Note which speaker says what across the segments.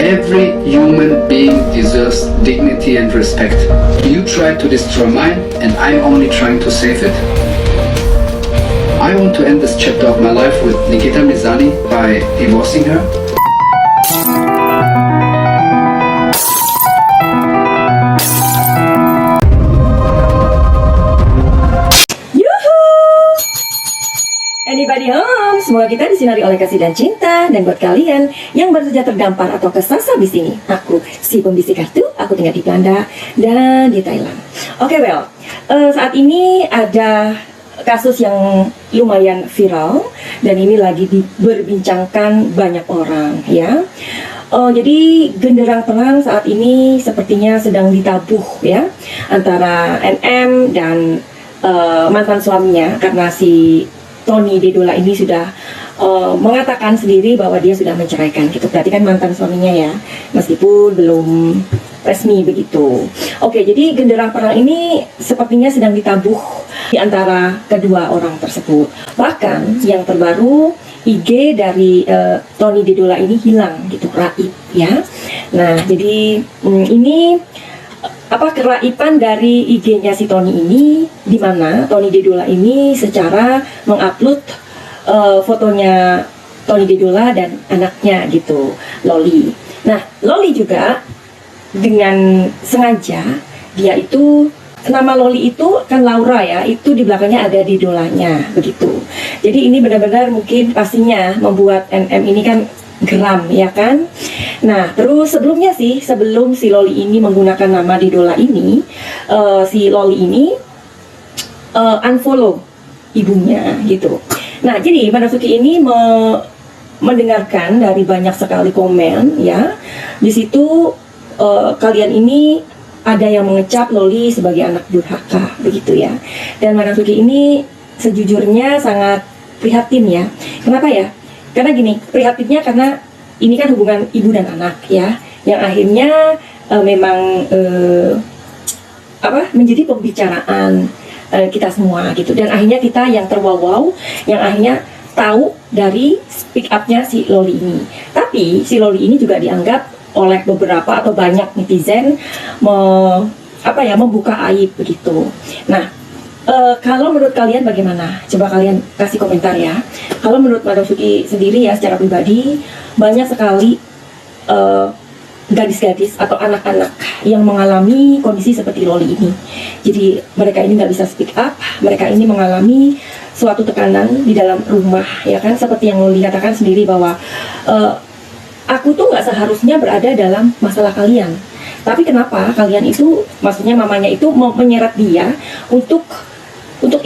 Speaker 1: Every human being deserves dignity and respect. You tried to destroy mine, and I'm only trying to save it. I want to end this chapter of my life with Nikita Mizani by divorcing her.
Speaker 2: Anybody home? Semoga kita disinari oleh kasih dan cinta. Dan buat kalian yang baru saja terdampar atau kesasar di sini, aku si pembisik kartu. Aku tinggal di Belanda dan di Thailand. Oke, saat ini ada kasus yang lumayan viral dan ini lagi diperbincangkan banyak orang, ya. Jadi genderang perang saat ini sepertinya sedang ditabuh, ya, antara NM dan mantan suaminya, karena si Tony Dedola ini sudah mengatakan sendiri bahwa dia sudah menceraikan gitu. Berarti kan mantan suaminya, ya, meskipun belum resmi begitu. Oke, jadi genderang perang ini sepertinya sedang ditabuh di antara kedua orang tersebut. Bahkan yang terbaru, IG dari Tony Dedola ini hilang gitu, raib, ya. Nah, jadi ini keraiban dari IG-nya si Tony ini, di mana Tony Dedola ini secara mengupload fotonya Tony Dedola dan anaknya gitu, Loli. Nah, Loli juga dengan sengaja, dia itu nama Loli itu kan Laura, ya, itu di belakangnya ada Dedolanya begitu. Jadi ini benar-benar mungkin pastinya membuat NM ini kan geram, ya kan. Nah, terus sebelum si Loli ini menggunakan nama Dedola ini, si Loli ini unfollow ibunya gitu. Nah, jadi Manasuki ini mendengarkan dari banyak sekali komen, ya. Di situ kalian ini ada yang mengecap Loli sebagai anak durhaka begitu, ya. Dan Manasuki ini sejujurnya sangat prihatin, ya. Kenapa, ya? Karena gini, prihatinnya karena ini kan hubungan ibu dan anak, ya, yang akhirnya memang menjadi pembicaraan kita semua gitu. Dan akhirnya kita yang terwowow, yang akhirnya tahu dari speak up-nya si Loli ini. Tapi si Loli ini juga dianggap oleh beberapa atau banyak netizen membuka aib begitu. Nah, kalau menurut kalian bagaimana? Coba kalian kasih komentar, ya. Kalau menurut Manasuki sendiri, ya, secara pribadi banyak sekali gadis-gadis atau anak-anak yang mengalami kondisi seperti Loli ini. Jadi mereka ini nggak bisa speak up, mereka ini mengalami suatu tekanan di dalam rumah, ya kan? Seperti yang Loli katakan sendiri bahwa aku tuh nggak seharusnya berada dalam masalah kalian. Tapi kenapa kalian itu, maksudnya mamanya itu mau menyeret dia untuk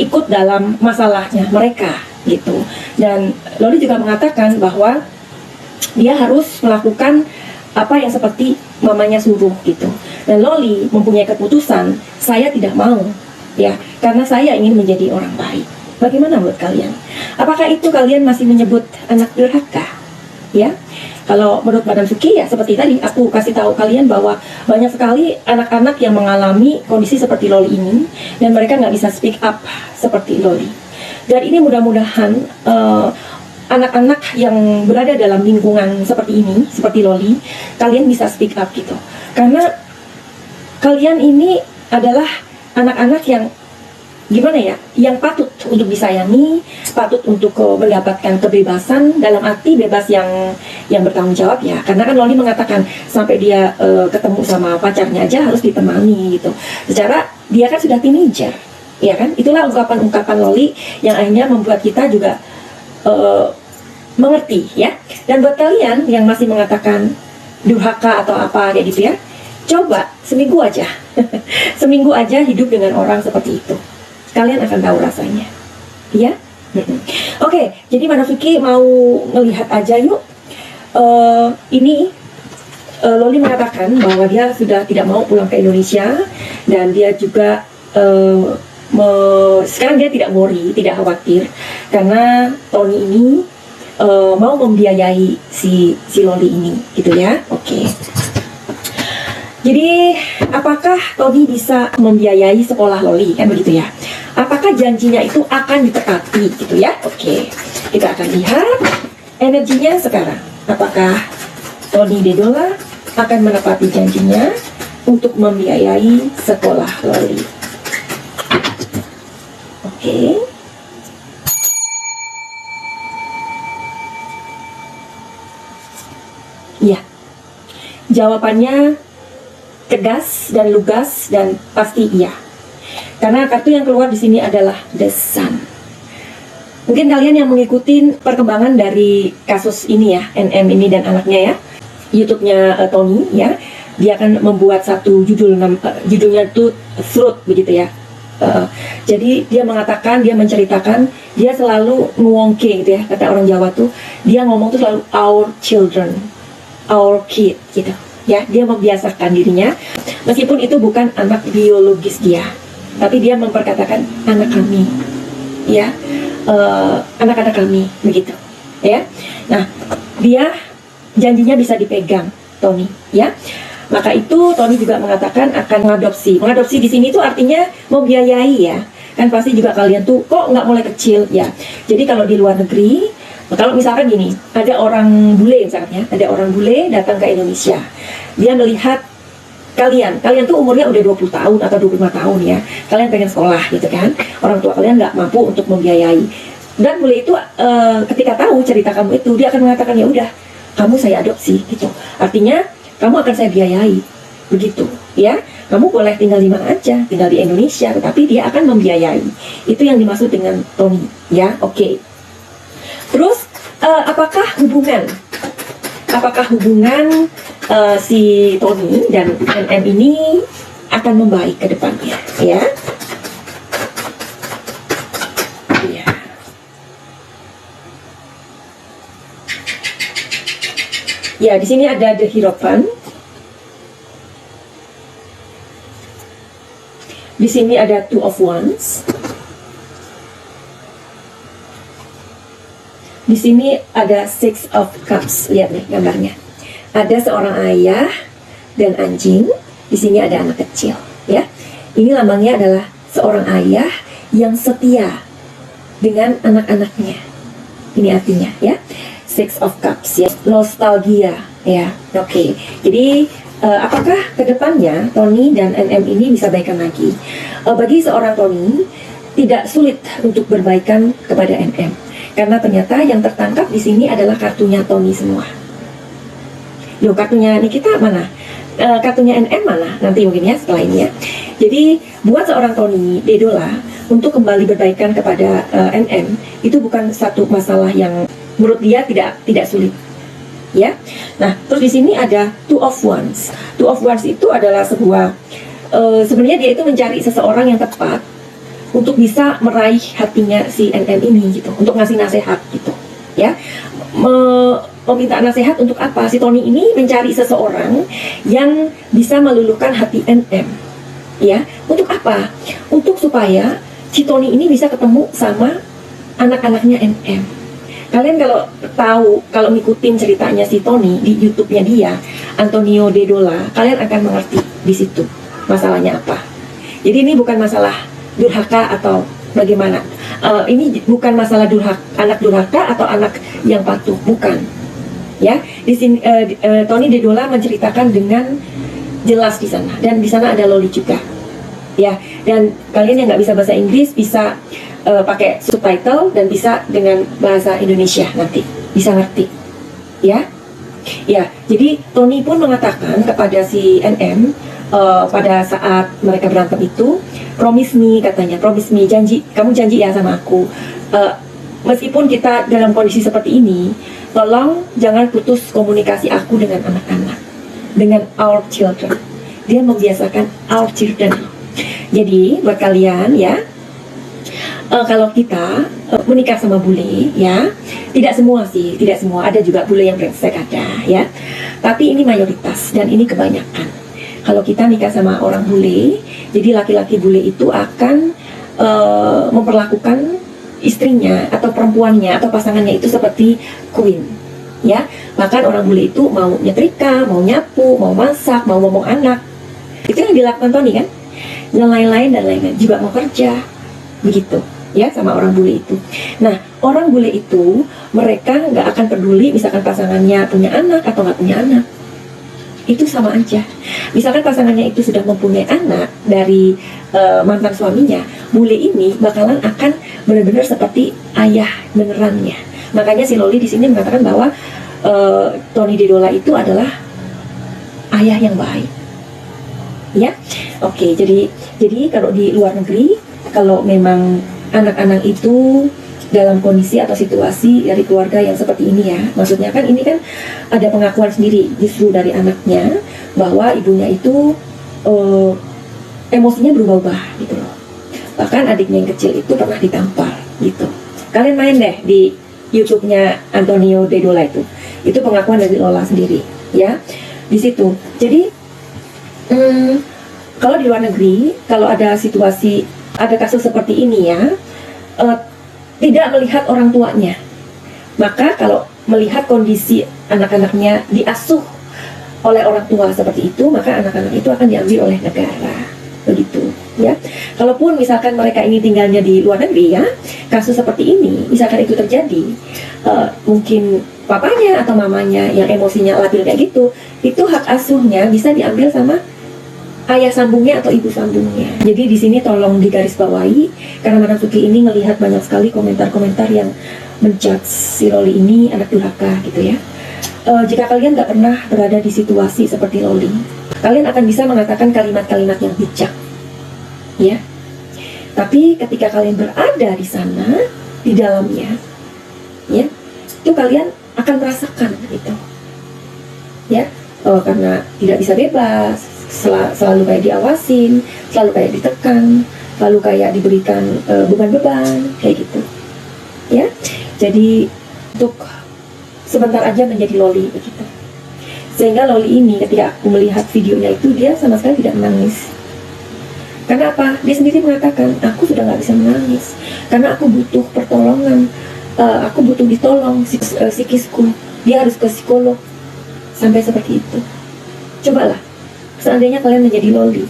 Speaker 2: ikut dalam masalahnya mereka gitu. Dan Loli juga mengatakan bahwa dia harus melakukan apa yang seperti mamanya suruh gitu. Dan Loli mempunyai keputusan, saya tidak mau, ya, karena saya ingin menjadi orang baik. Bagaimana menurut kalian? Apakah itu kalian masih menyebut anak durhaka? Ya, kalau menurut Madam Suki, ya seperti tadi aku kasih tahu kalian bahwa banyak sekali anak-anak yang mengalami kondisi seperti Loli ini dan mereka nggak bisa speak up seperti Loli. Dan ini mudah-mudahan anak-anak yang berada dalam lingkungan seperti ini, seperti Loli, kalian bisa speak up gitu. Karena kalian ini adalah anak-anak yang gimana, ya, yang patut untuk disayangi, patut untuk mendapatkan kebebasan, dalam arti bebas yang bertanggung jawab, ya. Karena kan Loli mengatakan sampai dia ketemu sama pacarnya aja harus ditemani gitu. Secara dia kan sudah teenager, ya kan. Itulah ungkapan-ungkapan Loli yang akhirnya membuat kita juga mengerti, ya. Dan buat kalian yang masih mengatakan durhaka atau apa kayak gitu, ya, coba seminggu aja seminggu aja hidup dengan orang seperti itu, kalian akan tahu rasanya, ya. Oke, jadi Manasuki mau ngelihat aja yuk. Ini Loli mengatakan bahwa dia sudah tidak mau pulang ke Indonesia dan dia juga sekarang dia tidak worry, tidak khawatir karena Tony ini mau membiayai si Loli ini, gitu, ya. Oke. Jadi apakah Tony bisa membiayai sekolah Loli, kan begitu, ya? Apakah janjinya itu akan ditepati, gitu, ya? Oke, kita akan lihat energinya sekarang. Apakah Tony Dedola akan menepati janjinya untuk membiayai sekolah Loli. Oke. Iya. Jawabannya tegas dan lugas dan pasti iya. Karena kartu yang keluar di sini adalah The Sun. Mungkin kalian yang mengikuti perkembangan dari kasus ini ya, NM ini dan anaknya ya, YouTube-nya Tony ya, dia akan membuat satu judulnya itu Truth begitu ya. Jadi dia mengatakan, dia menceritakan, dia selalu ngwongke gitu ya, kata orang Jawa tuh, dia ngomong tuh selalu our children, our kid gitu ya. Dia membiasakan dirinya, meskipun itu bukan anak biologis dia, tapi dia memperkatakan anak kami ya, anak-anak kami begitu ya. Nah, dia janjinya bisa dipegang Tony ya. Maka itu Tony juga mengatakan akan mengadopsi. Mengadopsi di sini tuh artinya membiayai ya. Kan pasti juga kalian tuh kok nggak mulai kecil ya. Jadi kalau di luar negeri, kalau misalkan gini, ada orang bule misalnya, ada orang bule datang ke Indonesia. Dia melihat kalian tuh umurnya udah 20 tahun atau 25 tahun ya. Kalian pengen sekolah gitu kan. Orang tua kalian nggak mampu untuk membiayai. Dan bule itu ketika tahu cerita kamu itu, dia akan mengatakan ya udah, kamu saya adopsi gitu. Artinya kamu akan saya biayai begitu ya. Kamu boleh tinggal di mana aja, tinggal di Indonesia, tetapi dia akan membiayai. Itu yang dimaksud dengan Tony ya. Oke. Terus apakah hubungan si Tony dan NM ini akan membaik ke depannya ya? Iya. Ya, di sini ada The Hierophant. Di sini ada Two of Wands. Di sini ada Six of Cups. Lihat nih gambarnya. Ada seorang ayah dan anjing. Di sini ada anak kecil, ya. Ini lambangnya adalah seorang ayah yang setia dengan anak-anaknya. Ini artinya, ya. Six of Cups, ya. Nostalgia, ya. Oke. Jadi apakah kedepannya Tony dan NM ini bisa baikan lagi? Bagi seorang Tony tidak sulit untuk berbaikan kepada NM, karena ternyata yang tertangkap di sini adalah kartunya Tony semua. Loh, kartunya Nikita mana? Kartunya NM mana? Nanti mungkin ya setelah ini ya. Jadi buat seorang Tony Dedola untuk kembali berbaikan kepada NM itu bukan satu masalah yang menurut dia tidak sulit. Ya, nah terus di sini ada Two of Wands. Two of Wands itu adalah sebuah sebenarnya dia itu mencari seseorang yang tepat untuk bisa meraih hatinya si NM ini gitu, untuk ngasih nasihat gitu, ya. Meminta nasihat untuk apa? Si Tony ini mencari seseorang yang bisa meluluhkan hati NM, ya. Untuk apa? Untuk supaya si Tony ini bisa ketemu sama anak-anaknya NM. Kalian kalau ngikutin ceritanya si Tony di YouTube-nya dia, Antonio Dedola, kalian akan mengerti di situ masalahnya apa. Jadi ini bukan masalah durhaka atau bagaimana. Ini bukan masalah anak durhaka atau anak yang patuh, bukan. Ya, di sini Tony Dedola menceritakan dengan jelas di sana, dan di sana ada Loli juga. Ya, dan kalian yang nggak bisa bahasa Inggris bisa pakai subtitle dan bisa dengan bahasa Indonesia nanti bisa ngerti, ya. Ya, jadi Tony pun mengatakan kepada si NM pada saat mereka berantem itu, promise me katanya, promise me, kamu janji ya sama aku, meskipun kita dalam kondisi seperti ini, tolong jangan putus komunikasi aku dengan anak-anak, dengan our children. Dia membiasakan our children. Jadi buat kalian ya, kalau kita menikah sama bule ya, tidak semua sih, tidak semua, ada juga bule yang brengsek ada ya, tapi ini mayoritas dan ini kebanyakan. Kalau kita nikah sama orang bule, jadi laki-laki bule itu akan memperlakukan istrinya atau perempuannya atau pasangannya itu seperti queen ya. Bahkan orang bule itu mau nyetrika, mau nyapu, mau masak, mau ngomong anak, itu yang dilakukan Tony kan, dan lain-lain juga mau kerja begitu ya sama orang bule itu. Nah, orang bule itu mereka nggak akan peduli misalkan pasangannya punya anak atau nggak punya anak itu sama aja. Misalkan pasangannya itu sudah mempunyai anak dari mantan suaminya, bule ini bakalan akan benar-benar seperti ayah benerannya. Makanya si Loli di sini mengatakan bahwa Tony Dedola itu adalah ayah yang baik. Ya, oke. Jadi kalau di luar negeri, kalau memang anak-anak itu dalam kondisi atau situasi dari keluarga yang seperti ini ya, maksudnya kan ini kan ada pengakuan sendiri justru dari anaknya bahwa ibunya itu emosinya berubah-ubah gitu loh. Bahkan adiknya yang kecil itu pernah ditampar gitu. Kalian main deh di YouTube-nya Antonio Dedola itu pengakuan dari Lola sendiri ya di situ. Jadi kalau di luar negeri, kalau ada situasi, ada kasus seperti ini ya, tidak melihat orang tuanya, maka kalau melihat kondisi anak-anaknya diasuh oleh orang tua seperti itu, maka anak-anak itu akan diambil oleh negara, begitu ya. Kalaupun misalkan mereka ini tinggalnya di luar negeri ya, kasus seperti ini, misalkan itu terjadi, mungkin papanya atau mamanya yang emosinya labil kayak gitu, itu hak asuhnya bisa diambil sama ayah sambungnya atau ibu sambungnya. Jadi di sini tolong digarisbawahi karena Madam Suki ini melihat banyak sekali komentar-komentar yang menjudge si Loli ini anak durhaka gitu ya. Jika kalian nggak pernah berada di situasi seperti Loli, kalian akan bisa mengatakan kalimat-kalimat yang bijak, ya. Tapi ketika kalian berada di sana, di dalamnya, ya, itu kalian akan merasakan itu, ya. Karena tidak bisa bebas. Selalu kayak diawasin, selalu kayak ditekan, selalu kayak diberikan beban-beban kayak gitu ya. Jadi untuk sebentar aja menjadi Loli begitu, sehingga Loli ini ketika aku melihat videonya itu dia sama sekali tidak menangis. Karena apa? Dia sendiri mengatakan, aku sudah gak bisa menangis karena aku butuh pertolongan, aku butuh ditolong psikisku. Dia harus ke psikolog. Sampai seperti itu. Cobalah seandainya kalian menjadi Loli.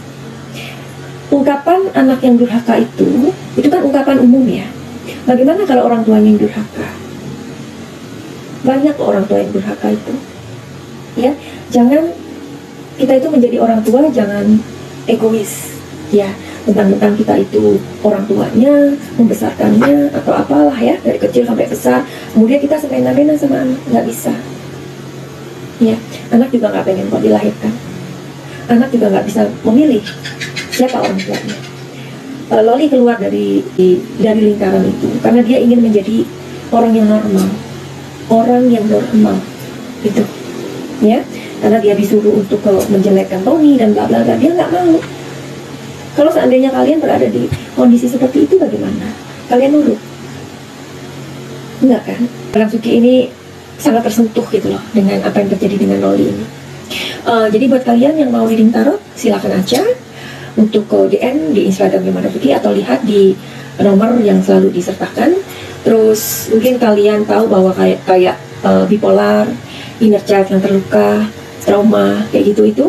Speaker 2: Ungkapan anak yang durhaka itu kan ungkapan umum ya. Bagaimana kalau orang tuanya yang durhaka? Banyak orang tua yang durhaka itu. Ya, jangan kita itu menjadi orang tua jangan egois. Ya, tentang kita itu orang tuanya membesarkannya atau apalah ya dari kecil sampai besar. Kemudian kita semena-mena sama anak, nggak bisa. Ya, anak juga nggak pengen kok dilahirkan. Anak juga nggak bisa memilih siapa orang tuanya. Loli keluar dari lingkaran itu karena dia ingin menjadi orang yang normal, gitu, ya. Karena dia disuruh untuk menjelekkan Tony dan bla bla bla, dia nggak mau. Kalau seandainya kalian berada di kondisi seperti itu, bagaimana? Kalian nurut? Enggak kan? Madam Suki ini sangat tersentuh gitu loh dengan apa yang terjadi dengan Loli ini. Jadi buat kalian yang mau reading tarot, silakan aja untuk DM di Instagram Madam Suki atau lihat di nomor yang selalu disertakan. Terus mungkin kalian tahu bahwa kayak bipolar, inner child yang terluka, trauma kayak gitu itu,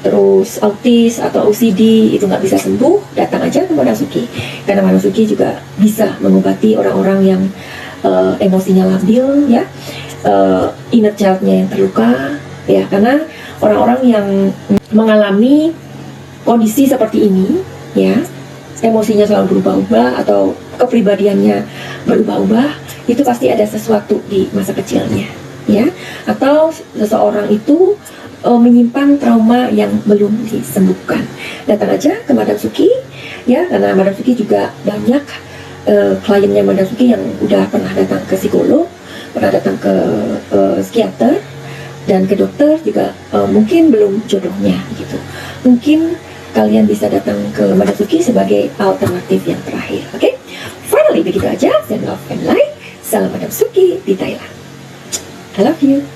Speaker 2: terus autis atau OCD itu nggak bisa sembuh, datang aja ke Madam Suki karena Madam Suki juga bisa mengobati orang-orang yang emosinya labil ya, inner childnya yang terluka ya, karena orang-orang yang mengalami kondisi seperti ini ya, emosinya selalu berubah-ubah atau kepribadiannya berubah-ubah, itu pasti ada sesuatu di masa kecilnya ya, atau seseorang itu menyimpan trauma yang belum disembuhkan. Datang aja ke Madam Suki ya, karena Madam Suki juga banyak kliennya Madam Suki yang udah pernah datang ke psikolog, pernah datang ke psikiater dan ke dokter juga, mungkin belum jodohnya gitu. Mungkin kalian bisa datang ke Madam Suki sebagai alternatif yang terakhir. Oke? Finally begitu aja. Send love and light. Salam Madam Suki di Thailand. I love you.